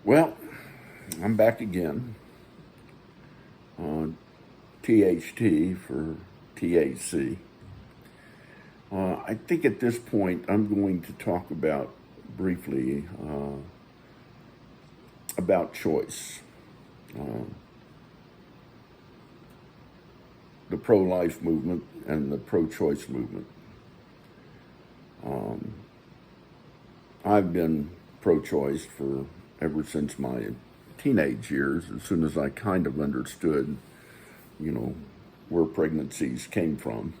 Well, I'm back again on THT for THC. I think at this point I'm going to talk about briefly about choice, uh, the pro-life movement and the pro-choice movement. Um, I've been pro-choice for ever since my teenage years. As soon as I kind of understood, you know, where pregnancies came from.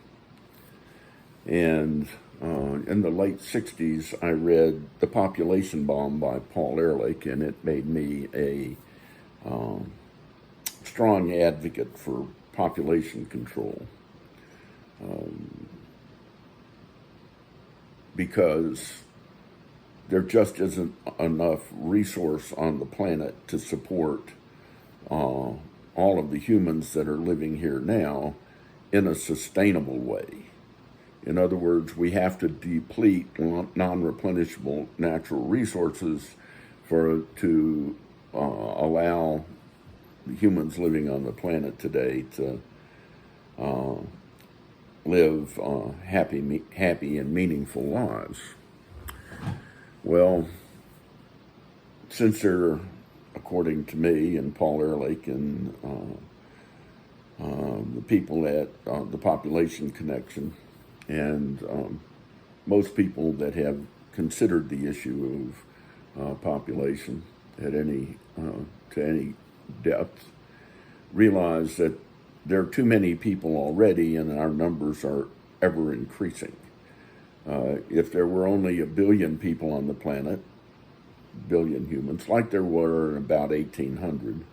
And in the late 60s, I read The Population Bomb by Paul Ehrlich, and it made me a strong advocate for population control because there just isn't enough resource on the planet to support all of the humans that are living here now in a sustainable way. In other words, we have to deplete non-replenishable natural resources to allow the humans living on the planet today to live happy and meaningful lives. Well, since they're, according to me and Paul Ehrlich and the people at the Population Connection, and most people that have considered the issue of population at to any depth realize that there are too many people already, and our numbers are ever increasing. If there were only 1 billion people on the planet, billion humans, like there were in about 1800,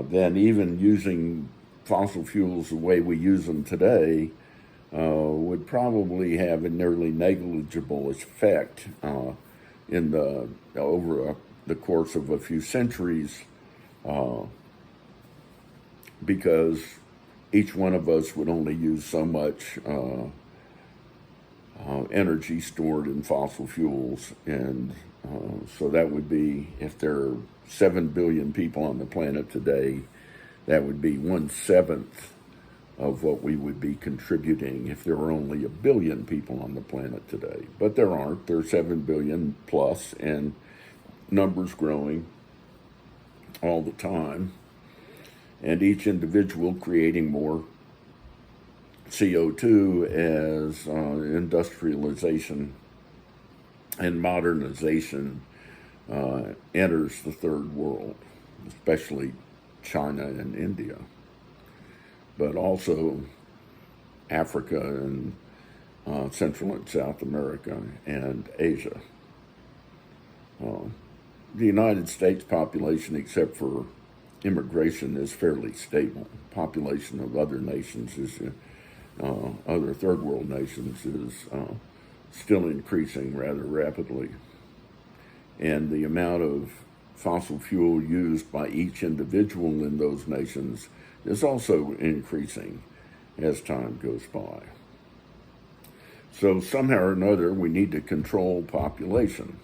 then even using fossil fuels the way we use them today would probably have a nearly negligible effect over the course of a few centuries, because each one of us would only use so much energy stored in fossil fuels, and so that would be, if there are 7 billion people on the planet today, that would be 1/7 of what we would be contributing if there were only 1 billion people on the planet today. But there aren't. There are 7 billion plus, and numbers growing all the time, and each individual creating more CO2 as industrialization and modernization enters the third world, especially China and India, but also Africa and Central and South America and Asia. The United States population, except for immigration, is fairly stable. Population of other nations other third world nations is still increasing rather rapidly. And the amount of fossil fuel used by each individual in those nations is also increasing as time goes by. So somehow or another, we need to control population.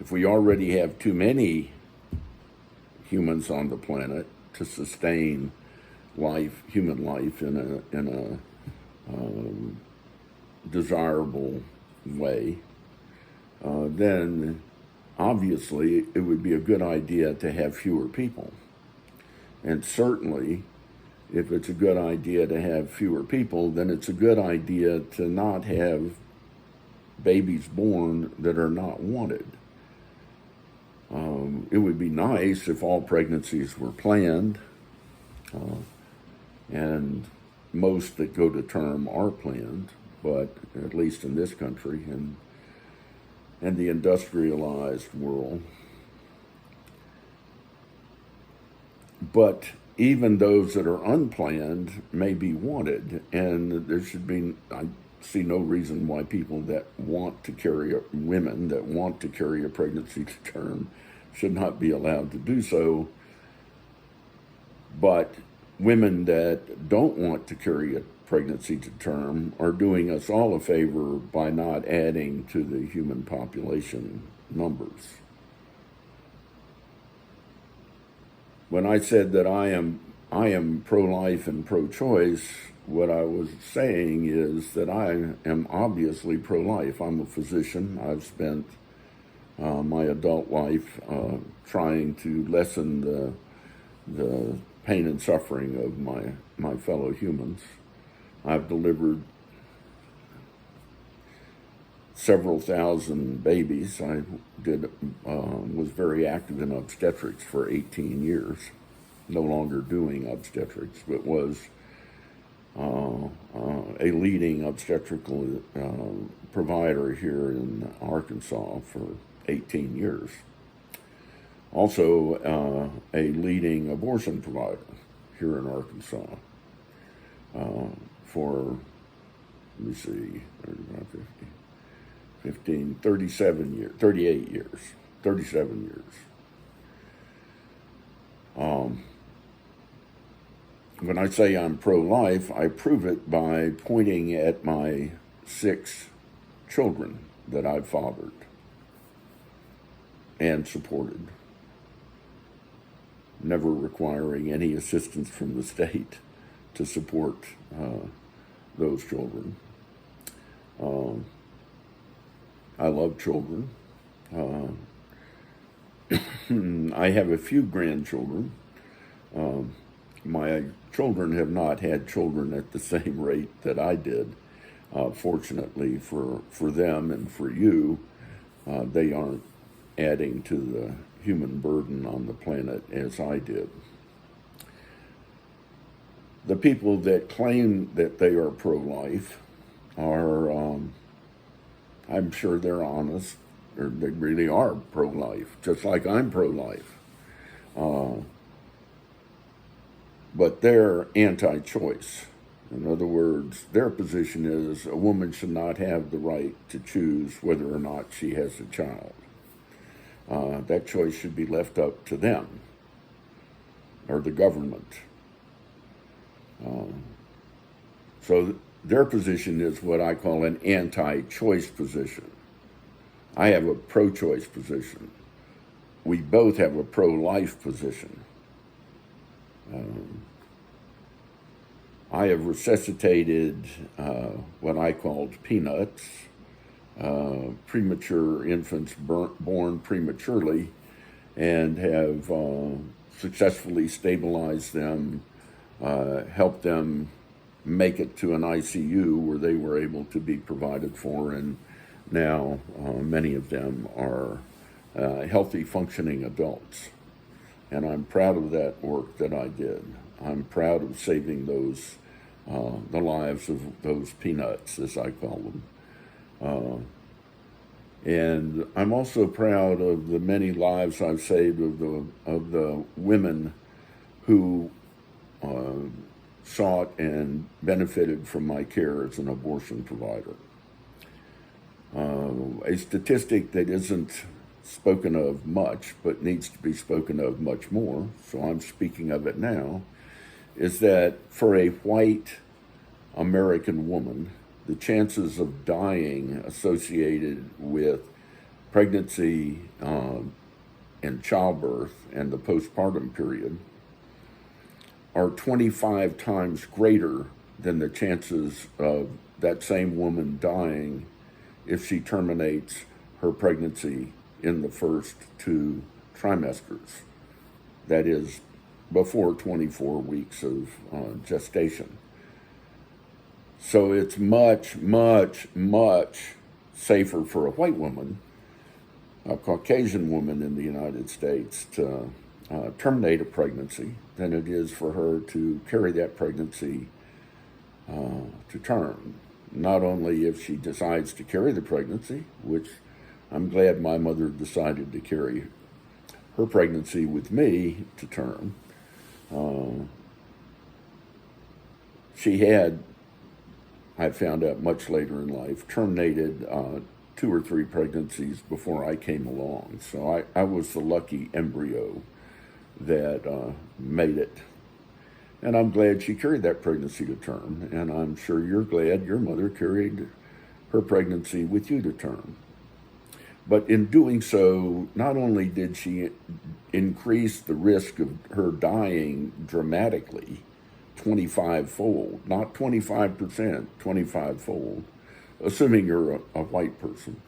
If we already have too many humans on the planet to sustain human life in a desirable way, then obviously it would be a good idea to have fewer people. And certainly, if it's a good idea to have fewer people, then it's a good idea to not have babies born that are not wanted. It would be nice if all pregnancies were planned, and most that go to term are planned, but at least in this country and the industrialized world. But even those that are unplanned may be wanted, and I see no reason why women that want to carry a pregnancy to term should not be allowed to do so. But women that don't want to carry a pregnancy to term are doing us all a favor by not adding to the human population numbers. when I said that I am pro-life and pro-choice, what I was saying is that I am obviously pro-life. I'm a physician. I've spent my adult life trying to lessen the pain and suffering of my fellow humans. I've delivered several thousand babies. I was very active in obstetrics for 18 years. No longer doing obstetrics, but was a leading obstetrical provider here in Arkansas for 18 years. Also, a leading abortion provider here in Arkansas for, let me see, 35, 50, 15, 37 years, 38 years, 37 years. When I say I'm pro-life, I prove it by pointing at my 6 children that I've fathered and supported, never requiring any assistance from the state to support those children. I love children. I have a few grandchildren. My children have not had children at the same rate that I did. Fortunately for them and for you, they aren't adding to the human burden on the planet as I did. The people that claim that they are pro-life are, I'm sure they're honest, or they really are pro-life, just like I'm pro-life. But they're anti-choice. In other words, their position is a woman should not have the right to choose whether or not she has a child. That choice should be left up to them or the government. So their position is what I call an anti-choice position. I have a pro-choice position. We both have a pro-life position. I have resuscitated what I called peanuts, premature infants born prematurely, and have successfully stabilized them, helped them make it to an ICU where they were able to be provided for, and now many of them are healthy, functioning adults. And I'm proud of that work that I did. I'm proud of saving those, the lives of those peanuts, as I call them. And I'm also proud of the many lives I've saved of the women who sought and benefited from my care as an abortion provider. A statistic that isn't spoken of much, but needs to be spoken of much more, so I'm speaking of it now, is that for a white American woman, the chances of dying associated with pregnancy and childbirth and the postpartum period are 25 times greater than the chances of that same woman dying if she terminates her pregnancy in the first 2 trimesters. That is, before 24 weeks of gestation. So it's much, much, much safer for a white woman, a Caucasian woman in the United States, to terminate a pregnancy than it is for her to carry that pregnancy to term. Not only if she decides to carry the pregnancy, which I'm glad my mother decided to carry her pregnancy with me to term. She had, I found out much later in life, terminated 2 or 3 pregnancies before I came along. So I was the lucky embryo that made it. And I'm glad she carried that pregnancy to term. And I'm sure you're glad your mother carried her pregnancy with you to term. But in doing so, not only did she increased the risk of her dying dramatically, 25-fold, not 25%, 25-fold, assuming you're a white person.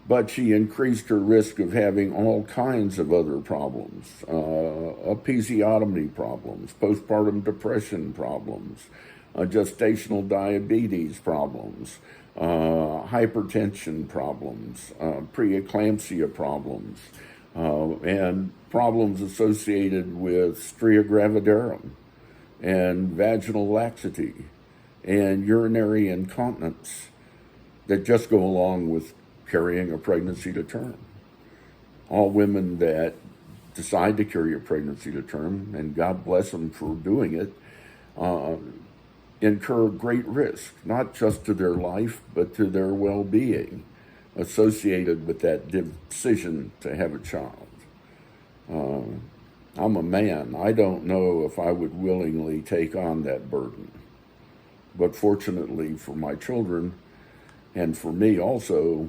But she increased her risk of having all kinds of other problems, episiotomy problems, postpartum depression problems, gestational diabetes problems, hypertension problems, preeclampsia problems, and problems associated with stria gravidarum and vaginal laxity and urinary incontinence that just go along with carrying a pregnancy to term. All women that decide to carry a pregnancy to term, and God bless them for doing it, incur great risk, not just to their life, but to their well-being associated with that decision to have a child. I'm a man. I don't know if I would willingly take on that burden. But fortunately for my children, and for me also,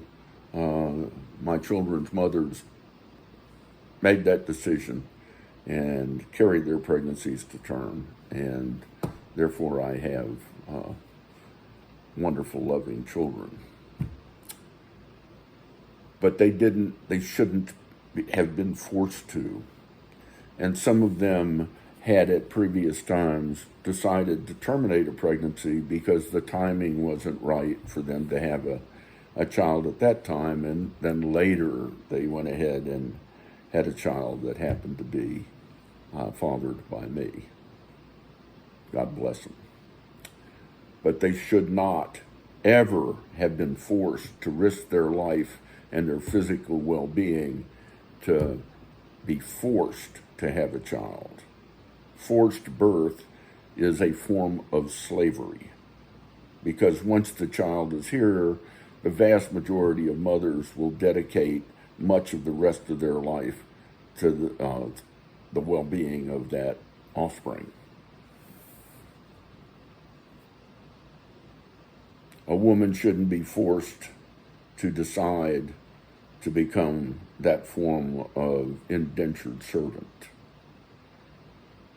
my children's mothers made that decision and carried their pregnancies to term, and therefore I have wonderful, loving children. But they shouldn't have been forced to. And some of them had at previous times decided to terminate a pregnancy because the timing wasn't right for them to have a child at that time, and then later they went ahead and had a child that happened to be fathered by me. God bless them. But they should not ever have been forced to risk their life and their physical well-being to be forced to have a child. Forced birth is a form of slavery, because once the child is here, the vast majority of mothers will dedicate much of the rest of their life to the well-being of that offspring. A woman shouldn't be forced to decide to become that form of indentured servant.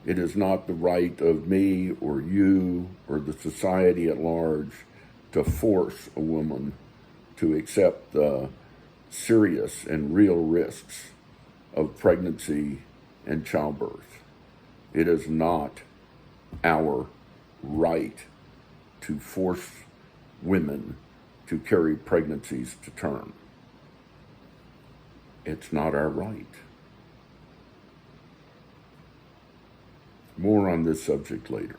It is not the right of me or you or the society at large to force a woman to accept the serious and real risks of pregnancy and childbirth. It is not our right to force women to carry pregnancies to term. It's not our right. More on this subject later.